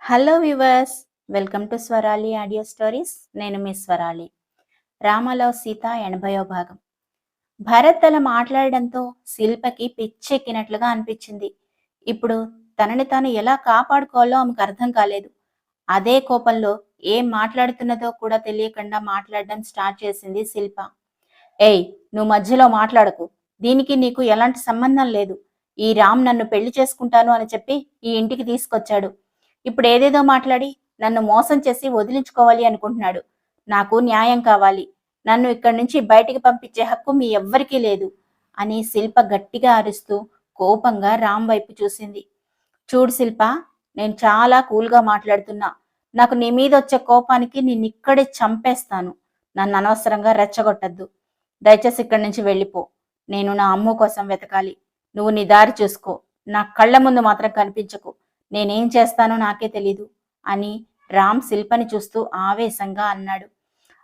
Hello viewers, welcome to Swarali audio stories. నేను మీ స్వరాలి. రామలో సీత 80వ భాగం. భరత్ అలా మాట్లాడడంతో శిల్పకి పిచ్చెక్కినట్లుగా అనిపించింది. ఇప్పుడు తనని తాను ఎలా కాపాడుకోవాలో ఆమెకు అర్థం కాలేదు. అదే కోపంలో ఏం మాట్లాడుతున్నదో కూడా తెలియకుండా మాట్లాడడం స్టార్ట్ చేసింది శిల్ప. ఏయ్, నువ్వు మధ్యలో మాట్లాడకు. దీనికి నీకు ఎలాంటి సంబంధం లేదు. ఈ రామ్ నన్ను పెళ్లి చేసుకుంటాను అని చెప్పి ఈ ఇంటికి తీసుకొచ్చాడు. ఇప్పుడు ఏదేదో మాట్లాడి నన్ను మోసం చేసి వదిలించుకోవాలి అనుకుంటున్నాడు. నాకు న్యాయం కావాలి. నన్ను ఇక్కడి నుంచి బయటికి పంపించే హక్కు మీ ఎవ్వరికీ లేదు అని శిల్ప గట్టిగా అరుస్తూ కోపంగా రామ్ వైపు చూసింది. చూడు శిల్ప, నేను చాలా కూల్గా మాట్లాడుతున్నా. నాకు నీ మీద వచ్చే కోపానికి నిన్నిక్కడే చంపేస్తాను. నన్ను అనవసరంగా రెచ్చగొట్టద్దు. దయచేసి ఇక్కడి నుంచి వెళ్ళిపో. నేను నా అమ్ము కోసం వెతకాలి. నువ్వు నీ దారి చూసుకో. నా కళ్ళ ముందు మాత్రం కనిపించకు. నేనేం చేస్తానో నాకే తెలీదు అని రామ్ శిల్పని చూస్తూ ఆవేశంగా అన్నాడు.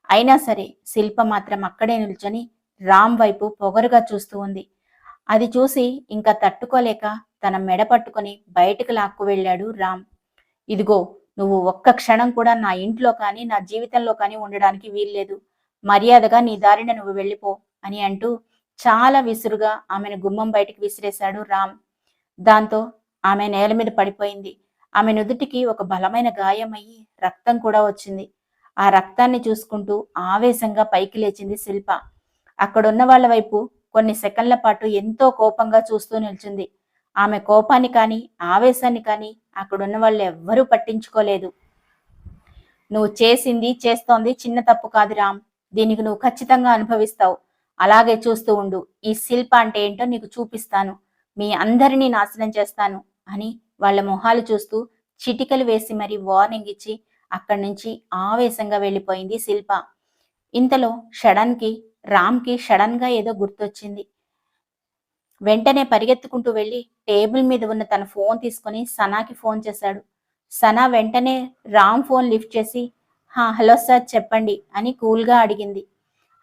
అయినా సరే శిల్ప మాత్రం అక్కడే నిల్చొని రామ్ వైపు పొగరుగా చూస్తూ ఉంది. అది చూసి ఇంకా తట్టుకోలేక తన మెడ పట్టుకొని బయటకు లాక్కు వెళ్ళాడు రామ్. ఇదిగో, నువ్వు ఒక్క క్షణం కూడా నా ఇంట్లో కానీ నా జీవితంలో కానీ ఉండడానికి వీల్లేదు. మర్యాదగా నీ దారిన నువ్వు వెళ్ళిపో అని అంటూ చాలా విసురుగా ఆమెను గుమ్మం బయటికి విసిరేశాడు రామ్. దాంతో ఆమె నేల మీద పడిపోయింది. ఆమె నుదుటికి ఒక బలమైన గాయమయ్యి రక్తం కూడా వచ్చింది. ఆ రక్తాన్ని చూసుకుంటూ ఆవేశంగా పైకి లేచింది శిల్ప. అక్కడున్న వాళ్ళ వైపు కొన్ని సెకండ్ల పాటు ఎంతో కోపంగా చూస్తూ నిల్చుంది. ఆమె కోపాన్ని కానీ ఆవేశాన్ని కానీ అక్కడున్న వాళ్ళు ఎవ్వరూ పట్టించుకోలేదు. నువ్వు చేసింది చేస్తోంది చిన్న తప్పు కాదు రామ్. దీనికి నువ్వు ఖచ్చితంగా అనుభవిస్తావు. అలాగే చూస్తూ ఉండు. ఈ శిల్ప అంటే ఏంటో నీకు చూపిస్తాను. మీ అందరినీ నాశనం చేస్తాను అని వాళ్ళ మొహాలు చూస్తూ చిటికలు వేసి మరీ వార్నింగ్ ఇచ్చి అక్కడి నుంచి ఆవేశంగా వెళ్ళిపోయింది శిల్ప. ఇంతలో రామ్కి సడన్ గా ఏదో గుర్తొచ్చింది. వెంటనే పరిగెత్తుకుంటూ వెళ్ళి టేబుల్ మీద ఉన్న తన ఫోన్ తీసుకుని సనాకి ఫోన్ చేశాడు. సనా వెంటనే రామ్ ఫోన్ లిఫ్ట్ చేసి, హలో సార్, చెప్పండి అని కూల్గా అడిగింది.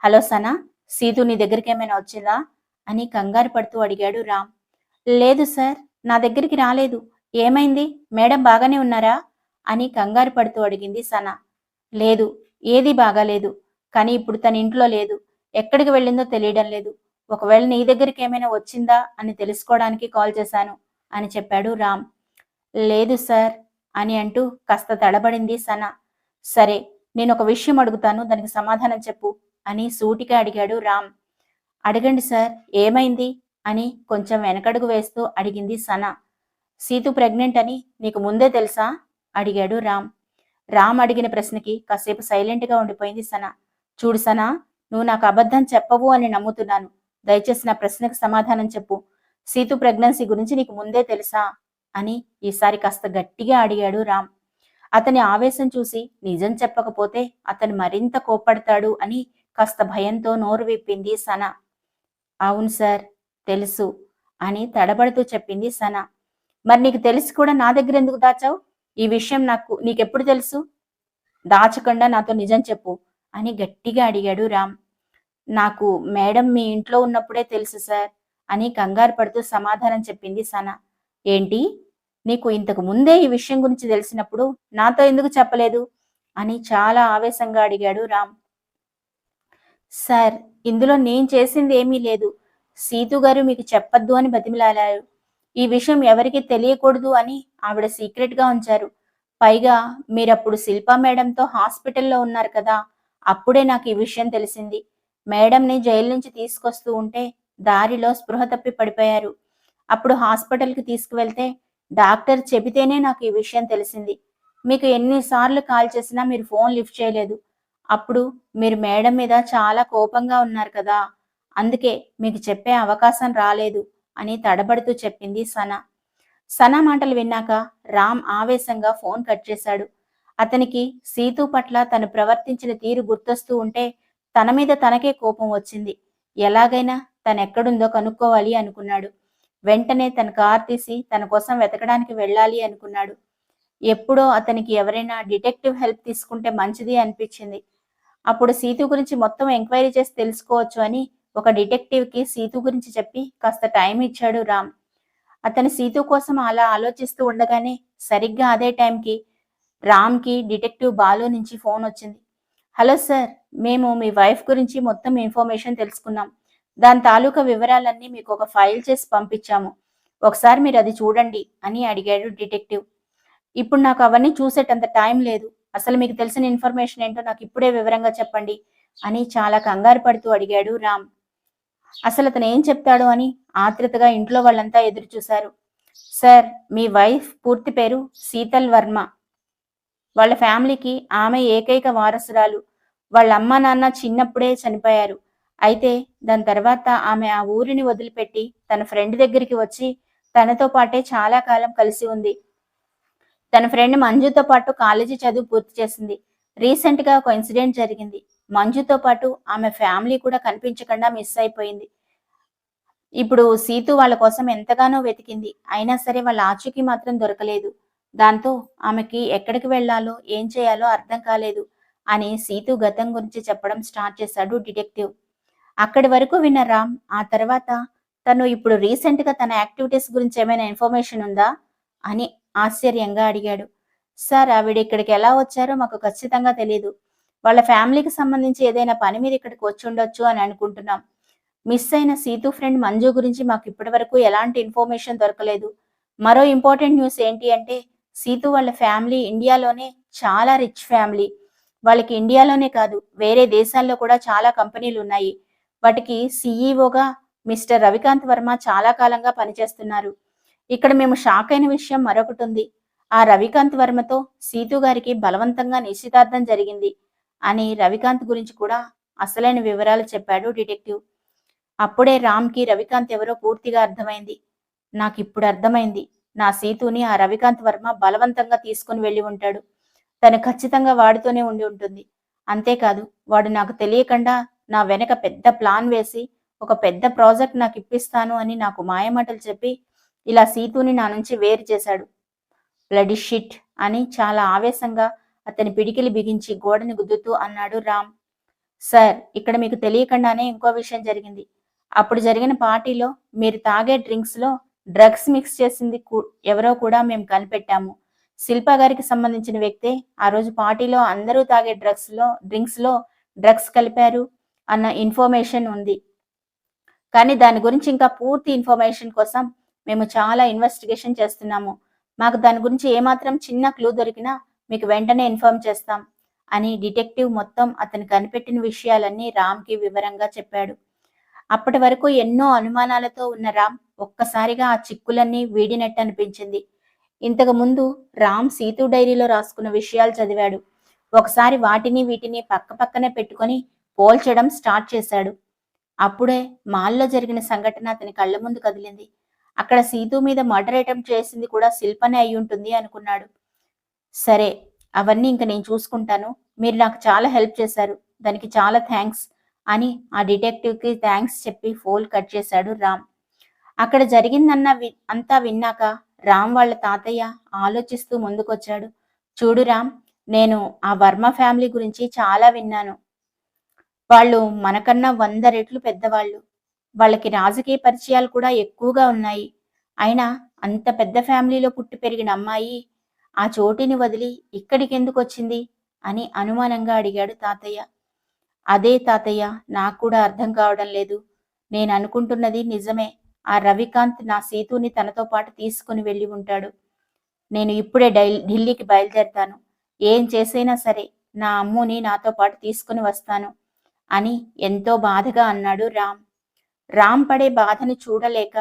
హలో సనా, సీతు నీ దగ్గరికి ఏమైనా వచ్చిందా అని కంగారు పడుతూ అడిగాడు రామ్. లేదు సార్, నా దగ్గరికి రాలేదు. ఏమైంది? మేడం బాగానే ఉన్నారా అని కంగారు పడుతూ అడిగింది సనా. లేదు, ఏదీ బాగాలేదు. కానీ ఇప్పుడు తన ఇంట్లో లేదు. ఎక్కడికి వెళ్ళిందో తెలియడం లేదు. ఒకవేళ నీ దగ్గరికి ఏమైనా వచ్చిందా అని తెలుసుకోవడానికి కాల్ చేశాను అని చెప్పాడు రామ్. లేదు సార్ అని అంటూ కాస్త తడబడింది సనా. సరే, నేను ఒక విషయం అడుగుతాను, దానికి సమాధానం చెప్పు అని సూటిగా అడిగాడు రామ్. అడగండి సార్, ఏమైంది అని కొంచెం వెనకడుగు వేస్తూ అడిగింది సనా. సీతు ప్రెగ్నెంట్ అని నీకు ముందే తెలుసా అడిగాడు రామ్. రామ్ అడిగిన ప్రశ్నకి కాసేపు సైలెంట్గా ఉండిపోయింది సనా. చూడు సనా, నువ్వు నాకు అబద్ధం చెప్పవు అని నమ్ముతున్నాను. దయచేసి నా ప్రశ్నకు సమాధానం చెప్పు. సీతు ప్రెగ్నెన్సీ గురించి నీకు ముందే తెలుసా అని ఈసారి కాస్త గట్టిగా అడిగాడు రామ్. అతని ఆవేశం చూసి నిజం చెప్పకపోతే అతను మరింత కోప్పడతాడు అని కాస్త భయంతో నోరు విప్పింది సనా. అవును సార్, తెలుసు అని తడబడుతూ చెప్పింది సనా. మరి నీకు తెలిసి కూడా నా దగ్గర ఎందుకు దాచావు? ఈ విషయం నీకెప్పుడు తెలుసు? దాచకుండా నాతో నిజం చెప్పు అని గట్టిగా అడిగాడు రామ్. నాకు మేడం మీ ఇంట్లో ఉన్నప్పుడే తెలుసు సార్ అని కంగారు పడుతూ సమాధానం చెప్పింది సనా. ఏంటి? నీకు ఇంతకు ముందే ఈ విషయం గురించి తెలిసినప్పుడు నాతో ఎందుకు చెప్పలేదు అని చాలా ఆవేశంగా అడిగాడు రామ్. సార్, ఇందులో నేను చేసింది ఏమీ లేదు. సీతు గారు మీకు చెప్పొద్దు అని బతిమిలాడారు. ఈ విషయం ఎవరికి తెలియకూడదు అని ఆవిడ సీక్రెట్ గా ఉంచారు. పైగా మీరప్పుడు శిల్పా మేడంతో హాస్పిటల్లో ఉన్నారు కదా, అప్పుడే నాకు ఈ విషయం తెలిసింది. మేడంని జైలు నుంచి తీసుకొస్తూ ఉంటే దారిలో స్పృహ తప్పి పడిపోయారు. అప్పుడు హాస్పిటల్కి తీసుకువెళ్తే డాక్టర్ చెబితేనే నాకు ఈ విషయం తెలిసింది. మీకు ఎన్నిసార్లు కాల్ చేసినా మీరు ఫోన్ లిఫ్ట్ చేయలేదు. అప్పుడు మీరు మేడం మీద చాలా కోపంగా ఉన్నారు కదా, అందుకే మీకు చెప్పే అవకాశం రాలేదు అని తడబడుతూ చెప్పింది సనా. సనా మాటలు విన్నాక రామ్ ఆవేశంగా ఫోన్ కట్ చేశాడు. అతనికి సీతు పట్ల తను ప్రవర్తించిన తీరు గుర్తొస్తూ ఉంటే తన మీద తనకే కోపం వచ్చింది. ఎలాగైనా తనెక్కడుందో కనుక్కోవాలి అనుకున్నాడు. వెంటనే తన కార్ తీసి తన కోసం వెతకడానికి వెళ్ళాలి అనుకున్నాడు. ఎప్పుడో అతనికి ఎవరైనా డిటెక్టివ్ హెల్ప్ తీసుకుంటే మంచిది అనిపించింది. అప్పుడు సీతు గురించి మొత్తం ఎంక్వైరీ చేసి తెలుసుకోవచ్చు అని ఒక డిటెక్టివ్కి సీతు గురించి చెప్పి కాస్త టైం ఇచ్చాడు రామ్. అతను సీతు కోసం అలా ఆలోచిస్తూ ఉండగానే సరిగ్గా అదే టైంకి రామ్కి డిటెక్టివ్ బాలు నుంచి ఫోన్ వచ్చింది. హలో సార్, మేము మీ వైఫ్ గురించి మొత్తం ఇన్ఫర్మేషన్ తెలుసుకున్నాం. దాని తాలూకా వివరాలన్నీ మీకు ఒక ఫైల్ చేసి పంపించాము. ఒకసారి మీరు అది చూడండి అని అడిగాడు డిటెక్టివ్. ఇప్పుడు నాకు అవన్నీ చూసేటంత టైం లేదు. అసలు మీకు తెలిసిన ఇన్ఫర్మేషన్ ఏంటో నాకు ఇప్పుడే వివరంగా చెప్పండి అని చాలా కంగారు పడుతూ అడిగాడు రామ్. అసలు అతను ఏం చెప్తాడు అని ఆత్రుతగా ఇంట్లో వాళ్ళంతా ఎదురు చూశారు. సార్, మీ వైఫ్ పూర్తి పేరు శీతల్ వర్మ. వాళ్ళ ఫ్యామిలీకి ఆమె ఏకైక వారసురాలు. వాళ్ళ అమ్మ నాన్న చిన్నప్పుడే చనిపోయారు. అయితే దాని తర్వాత ఆమె ఆ ఊరిని వదిలిపెట్టి తన ఫ్రెండ్ దగ్గరికి వచ్చి తనతో పాటే చాలా కాలం కలిసి ఉంది. తన ఫ్రెండ్ మంజుతో పాటు కాలేజీ చదువు పూర్తి చేసింది. రీసెంట్ గా ఒక ఇన్సిడెంట్ జరిగింది. మంజుతో పాటు ఆమె ఫ్యామిలీ కూడా కనిపించకుండా మిస్ అయిపోయింది. ఇప్పుడు సీతు వాళ్ళ కోసం ఎంతగానో వెతికింది. అయినా సరే వాళ్ళ ఆచూకీ మాత్రం దొరకలేదు. దాంతో ఆమెకి ఎక్కడికి వెళ్లాలో ఏం చేయాలో అర్థం కాలేదు అని సీతు గతం గురించి చెప్పడం స్టార్ట్ చేశాడు డిటెక్టివ్. అక్కడి వరకు విన్న రామ్ ఆ తర్వాత తను ఇప్పుడు రీసెంట్ గా తన యాక్టివిటీస్ గురించి ఏమైనా ఇన్ఫర్మేషన్ ఉందా అని ఆశ్చర్యంగా అడిగాడు. సార్, ఆవిడ ఇక్కడికి ఎలా వచ్చారో మాకు ఖచ్చితంగా తెలియదు. వాళ్ళ ఫ్యామిలీకి సంబంధించి ఏదైనా పని మీద ఇక్కడికి వచ్చి ఉండొచ్చు అని అనుకుంటున్నాం. మిస్ అయిన సీతు ఫ్రెండ్ మంజు గురించి మాకు ఇప్పటి వరకు ఎలాంటి ఇన్ఫర్మేషన్ దొరకలేదు. మరో ఇంపార్టెంట్ న్యూస్ ఏంటి అంటే సీతు వాళ్ళ ఫ్యామిలీ ఇండియాలోనే చాలా రిచ్ ఫ్యామిలీ. వాళ్ళకి ఇండియాలోనే కాదు వేరే దేశాల్లో కూడా చాలా కంపెనీలు ఉన్నాయి. వాటికి సీఈఓగా మిస్టర్ రవికాంత్ వర్మ చాలా కాలంగా పనిచేస్తున్నారు. ఇక్కడ మేము షాక్ అయిన విషయం మరొకటి ఉంది. ఆ రవికాంత్ వర్మతో సీతు గారికి బలవంతంగా నిశ్చితార్థం జరిగింది అని రవికాంత్ గురించి కూడా అసలైన వివరాలు చెప్పాడు డిటెక్టివ్. అప్పుడే రామ్కి రవికాంత్ ఎవరో పూర్తిగా అర్థమైంది. నాకిప్పుడు అర్థమైంది. నా సీతుని ఆ రవికాంత్ వర్మ బలవంతంగా తీసుకుని వెళ్ళి ఉంటాడు. తను ఖచ్చితంగా వాడితోనే ఉండి ఉంటుంది. అంతేకాదు, వాడు నాకు తెలియకుండా నా వెనక పెద్ద ప్లాన్ వేసి ఒక పెద్ద ప్రాజెక్ట్ నాకు ఇప్పిస్తాను అని నాకు మాయమాటలు చెప్పి ఇలా సీతుని నా నుంచి వేరు చేశాడు. బ్లడీ షిట్ అని చాలా ఆవేశంగా అతని పిడికిలి బిగించి గోడని గుద్దుతూ అన్నాడు రామ్. సార్, ఇక్కడ మీకు తెలియకుండానే ఇంకో విషయం జరిగింది. అప్పుడు జరిగిన పార్టీలో మీరు తాగే డ్రింక్స్ లో డ్రగ్స్ మిక్స్ చేసింది ఎవరో కూడా మేము కనిపెట్టాము. శిల్పా గారికి సంబంధించిన వ్యక్తే ఆ రోజు పార్టీలో అందరూ తాగే డ్రింక్స్ లో డ్రగ్స్ కలిపారు అన్న ఇన్ఫర్మేషన్ ఉంది. కానీ దాని గురించి ఇంకా పూర్తి ఇన్ఫర్మేషన్ కోసం మేము చాలా ఇన్వెస్టిగేషన్ చేస్తున్నాము. మాకు దాని గురించి ఏమాత్రం చిన్న క్లూ దొరికినా మీకు వెంటనే ఇన్ఫార్మ్ చేస్తాం అని డిటెక్టివ్ మొత్తం అతను కనిపెట్టిన విషయాలన్నీ రామ్కి వివరంగా చెప్పాడు. అప్పటి వరకు ఎన్నో అనుమానాలతో ఉన్న రామ్ ఒక్కసారిగా ఆ చిక్కులన్నీ వీడినట్టు అనిపించింది. ఇంతకు ముందు రామ్ సీతు డైరీలో రాసుకున్న విషయాలు చదివాడు. ఒకసారి వాటిని వీటిని పక్కపక్కనే పెట్టుకొని పోల్చడం స్టార్ట్ చేశాడు. అప్పుడే మాల్లో జరిగిన సంఘటన అతని కళ్ళ ముందు కదిలింది. అక్కడ సీతు మీద మర్డర్ అటెంప్ట్ చేసింది కూడా శిల్పనే అయి ఉంటుంది అనుకున్నాడు. సరే, అవన్నీ ఇంక నేను చూసుకుంటాను. మీరు నాకు చాలా హెల్ప్ చేశారు. దానికి చాలా థ్యాంక్స్ అని ఆ డిటెక్టివ్కి థ్యాంక్స్ చెప్పి ఫోన్ కట్ చేశాడు రామ్. అక్కడ అంతా విన్నాక రామ్ వాళ్ళ తాతయ్య ఆలోచిస్తూ ముందుకొచ్చాడు. చూడు రామ్, నేను ఆ వర్మ ఫ్యామిలీ గురించి చాలా విన్నాను. వాళ్ళు మనకన్నా 100 రెట్లు పెద్దవాళ్ళు. వాళ్ళకి రాజకీయ పరిచయాలు కూడా ఎక్కువగా ఉన్నాయి. అయినా అంత పెద్ద ఫ్యామిలీలో పుట్టి పెరిగిన అమ్మాయి ఆ చోటిని వదిలి ఇక్కడికి ఎందుకు వచ్చింది అని అనుమానంగా అడిగాడు తాతయ్య. అదే తాతయ్య, నాకు కూడా అర్థం కావడం లేదు. నేను అనుకుంటున్నది నిజమే. ఆ రవికాంత్ నా సీతుని తనతో పాటు తీసుకుని వెళ్ళి ఉంటాడు. నేను ఇప్పుడే ఢిల్లీకి బయలుదేరతాను. ఏం చేసైనా సరే నా అమ్ముని నాతో పాటు తీసుకుని వస్తాను అని ఎంతో బాధగా అన్నాడు రామ్. రామ్ పడే బాధను చూడలేక,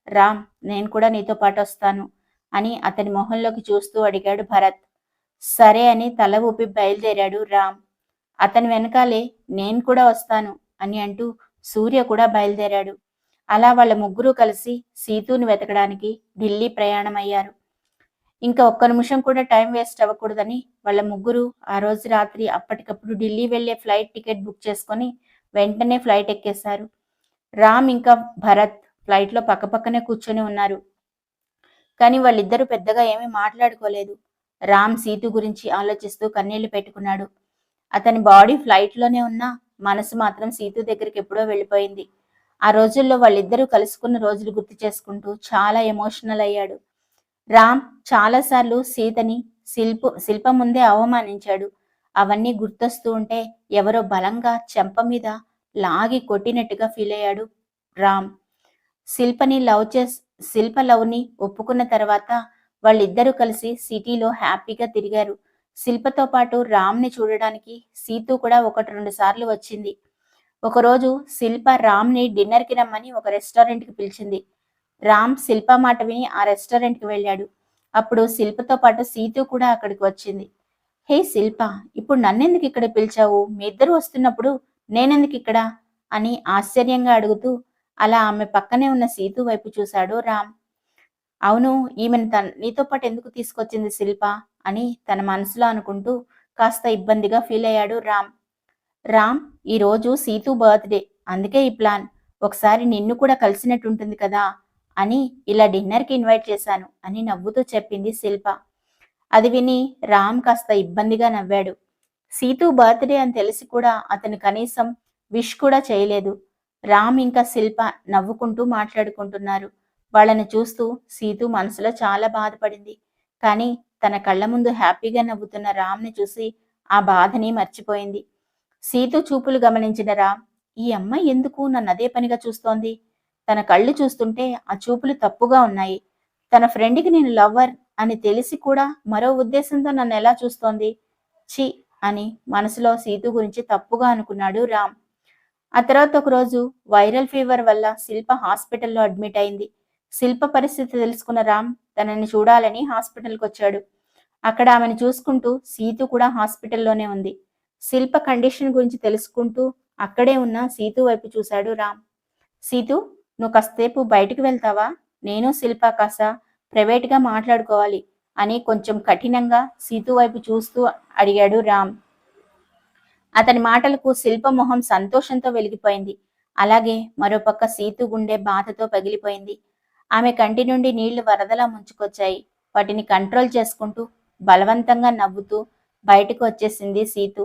రామ్, నేను కూడా నీతో పాటు వస్తాను అని అతని మొహంలోకి చూస్తూ అడిగాడు భరత్. సరే అని తల ఊపి బయలుదేరాడు రామ్. అతని వెనకాలే నేను కూడా వస్తాను అని అంటూ సూర్య కూడా బయలుదేరాడు. అలా వాళ్ళ ముగ్గురు కలిసి సీతుని వెతకడానికి ఢిల్లీ ప్రయాణమయ్యారు. ఇంకా ఒక్క నిమిషం కూడా టైం వేస్ట్ అవ్వకూడదని వాళ్ళ ముగ్గురు ఆ రోజు రాత్రి అప్పటికప్పుడు ఢిల్లీ వెళ్లే ఫ్లైట్ టికెట్ బుక్ చేసుకొని వెంటనే ఫ్లైట్ ఎక్కేశారు. రామ్ ఇంకా భరత్ ఫ్లైట్లో పక్కపక్కనే కూర్చొని ఉన్నారు. కానీ వాళ్ళిద్దరూ పెద్దగా ఏమీ మాట్లాడుకోలేదు. రామ్ సీతు గురించి ఆలోచిస్తూ కన్నీళ్లు పెట్టుకున్నాడు. అతని బాడీ ఫ్లైట్లోనే ఉన్నా మనసు మాత్రం సీతు దగ్గరికి ఎప్పుడో వెళ్ళిపోయింది. ఆ రోజుల్లో వాళ్ళిద్దరూ కలుసుకున్న రోజులు గుర్తు చేసుకుంటూ చాలా ఎమోషనల్ అయ్యాడు. రామ్ చాలాసార్లు సీతని శిల్ప ముందే అవమానించాడు. అవన్నీ గుర్తొస్తూ ఉంటే ఎవరో బలంగా చెంప మీద లాగి కొట్టినట్టుగా ఫీల్ అయ్యాడు రామ్. శిల్పని లవ్ చేస్ శిల్ప లవ్‌ని ఒప్పుకున్న తర్వాత వాళ్ళిద్దరూ కలిసి సిటీలో హ్యాపీగా తిరిగారు. శిల్పతో పాటు రామ్‌ని చూడడానికి సీతు కూడా 1, 2 సార్లు వచ్చింది. ఒకరోజు శిల్ప రామ్‌ని డిన్నర్‌కి రమ్మని ఒక రెస్టారెంట్‌కి పిలిచింది. రామ్ శిల్ప మాట విని ఆ రెస్టారెంట్‌కి వెళ్ళాడు. అప్పుడు శిల్పతో పాటు సీతు కూడా అక్కడికి వచ్చింది. హే శిల్ప, ఇప్పుడు నన్నెందుకు ఇక్కడ పిలిచావు? మీ ఇద్దరు వస్తున్నప్పుడు నేనెందుకు ఇక్కడ? అని ఆశ్చర్యంగా అడుగుతూ అలా ఆమె పక్కనే ఉన్న సీతు వైపు చూశాడు రామ్. అవును, ఈమెను నీతో పాటు ఎందుకు తీసుకొచ్చింది శిల్ప అని తన మనసులో అనుకుంటూ కాస్త ఇబ్బందిగా ఫీల్ అయ్యాడు రామ్. రామ్, ఈరోజు సీతు బర్త్డే, అందుకే ఈ ప్లాన్. ఒకసారి నిన్ను కూడా కలిసినట్టుంటుంది కదా అని ఇలా డిన్నర్కి ఇన్వైట్ చేశాను అని నవ్వుతూ చెప్పింది శిల్ప. అది విని రామ్ కాస్త ఇబ్బందిగా నవ్వాడు. సీతు బర్త్డే అని తెలిసి కూడా అతను కనీసం విష్ కూడా చేయలేదు. రామ్ ఇంకా శిల్ప నవ్వుకుంటూ మాట్లాడుకుంటున్నారు. వాళ్ళని చూస్తూ సీతు మనసులో చాలా బాధపడింది. కానీ తన కళ్ళ ముందు హ్యాపీగా నవ్వుతున్న రామ్ని చూసి ఆ బాధని మర్చిపోయింది. సీతు చూపులు గమనించిన రామ్, ఈ అమ్మాయి ఎందుకు నన్ను అదే పనిగా చూస్తోంది? తన కళ్ళు చూస్తుంటే ఆ చూపులు తప్పుగా ఉన్నాయి. తన ఫ్రెండ్కి నేను లవ్వర్ అని తెలిసి కూడా మరో ఉద్దేశంతో నన్ను ఎలా చూస్తోంది? ఛీ అని మనసులో సీతు గురించి తప్పుగా అనుకున్నాడు రామ్. ఆ తర్వాత ఒకరోజు వైరల్ ఫీవర్ వల్ల శిల్ప హాస్పిటల్లో అడ్మిట్ అయింది. శిల్ప పరిస్థితి తెలుసుకున్న రామ్ తనని చూడాలని హాస్పిటల్కి వచ్చాడు. అక్కడ ఆమెను చూసుకుంటూ సీతు కూడా హాస్పిటల్లోనే ఉంది. శిల్ప కండిషన్ గురించి తెలుసుకుంటూ అక్కడే ఉన్న సీతు వైపు చూశాడు రామ్. సీతు, నువ్వు కాసేపు బయటికి వెళ్తావా? నేను శిల్ప కాస్త ప్రైవేట్గా మాట్లాడుకోవాలి అని కొంచెం కఠినంగా సీతు వైపు చూస్తూ అడిగాడు రామ్. అతని మాటలకు శిల్ప మొహం సంతోషంతో వెలిగిపోయింది. అలాగే మరోపక్క సీతు గుండె బాధతో పగిలిపోయింది. ఆమె కంటి నుండి నీళ్లు వరదలా ముంచుకొచ్చాయి. వాటిని కంట్రోల్ చేసుకుంటూ బలవంతంగా నవ్వుతూ బయటకు వచ్చేసింది సీతు.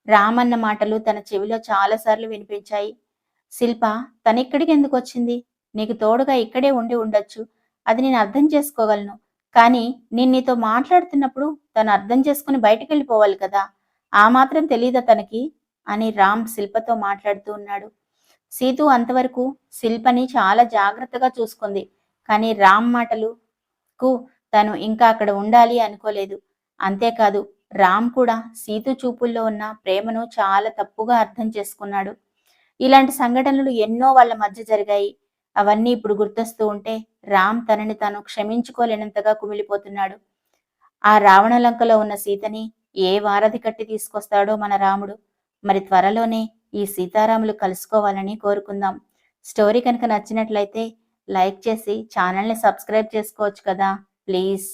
రామన్న మాటలు తన చెవిలో చాలాసార్లు వినిపించాయి. శిల్ప, తనిక్కడికి ఎందుకు వచ్చింది? నీకు తోడుగా ఇక్కడే ఉండి ఉండొచ్చు. అది నేను అర్థం చేసుకోగలను. కానీ నేను నీతో మాట్లాడుతున్నప్పుడు తను అర్థం చేసుకుని బయటికి వెళ్ళిపోవాలి కదా. ఆ మాత్రం తెలీదా తనకి అని రామ్ శిల్పతో మాట్లాడుతూ ఉన్నాడు. సీతు అంతవరకు శిల్పని చాలా జాగ్రత్తగా చూసుకుంది. కానీ రామ్ మాటలకు తను ఇంకా అక్కడ ఉండాలి అనుకోలేదు. అంతేకాదు, రామ్ కూడా సీతు చూపుల్లో ఉన్న ప్రేమను చాలా తప్పుగా అర్థం చేసుకున్నాడు. ఇలాంటి సంఘటనలు ఎన్నో వాళ్ళ మధ్య జరిగాయి. అవన్నీ ఇప్పుడు గుర్తొస్తూ ఉంటే రామ్ తనని తాను క్షమించుకోలేనంతగా కుమిలిపోతున్నాడు. ఆ రావణలంకలో ఉన్న సీతని ఏ వారధి కట్టి తీసుకొస్తాడో మన రాముడు. మరి త్వరలోనే ఈ సీతారాములు కలుసుకోవాలని కోరుకుందాం. స్టోరీ కనుక నచ్చినట్లయితే లైక్ చేసి ఛానల్ని సబ్స్క్రైబ్ చేసుకోవచ్చు కదా ప్లీజ్.